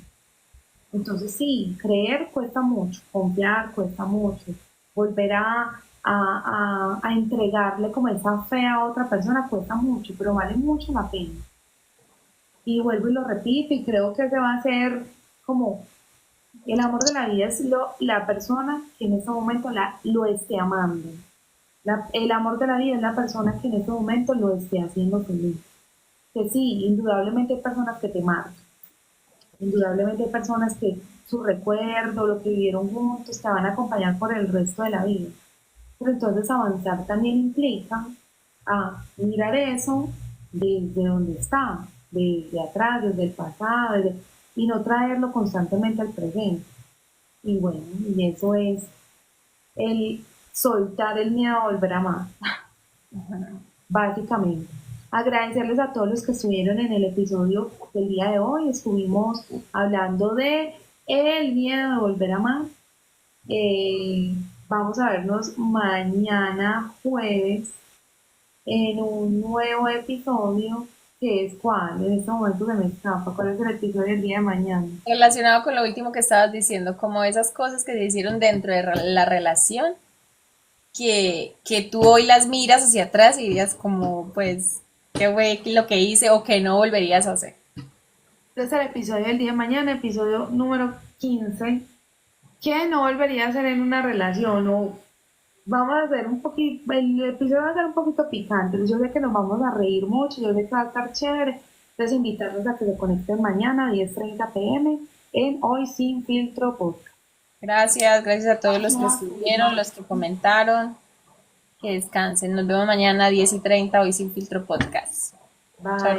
Speaker 1: Entonces sí, creer cuesta mucho, confiar cuesta mucho, volver a entregarle como esa fe a otra persona cuesta mucho, pero vale mucho la pena. Y vuelvo y lo repito y creo que ese va a ser como el amor de la vida es la persona que en este momento lo esté amando. El amor de la vida es la persona que en este momento lo esté haciendo feliz. Que sí, indudablemente hay personas que te marcan, indudablemente hay personas que su recuerdo, lo que vivieron juntos, te van a acompañar por el resto de la vida. Pero entonces avanzar también implica a mirar eso desde donde está, desde atrás, desde el pasado, y no traerlo constantemente al presente. Y bueno, y eso es el soltar el miedo a volver a amar, básicamente. Agradecerles a todos los que estuvieron en el episodio del día de hoy. Estuvimos hablando de el miedo de volver a amar. Eh, Vamos a vernos mañana jueves en un nuevo episodio que es cuál, en este momento se me escapa, cuál es el episodio del día de mañana.
Speaker 2: Relacionado con lo último que estabas diciendo, como esas cosas que se hicieron dentro de la relación, que tú hoy las miras hacia atrás y digas como, pues, qué fue lo que hice o que no volverías a hacer.
Speaker 1: Entonces el episodio del día de mañana, episodio número 15, que no volvería a ser en una relación o vamos a hacer un poquito, el episodio va a ser un poquito picante, yo sé que nos vamos a reír mucho, yo sé que va a estar chévere, entonces invitarlos a que se conecten mañana a 10:30 pm en Hoy Sin Filtro Podcast.
Speaker 2: Gracias, gracias a todos los que estuvieron, los que comentaron. Que descansen. Nos vemos mañana a 10:30 hoy sin filtro podcast. Chao.
Speaker 1: Bye.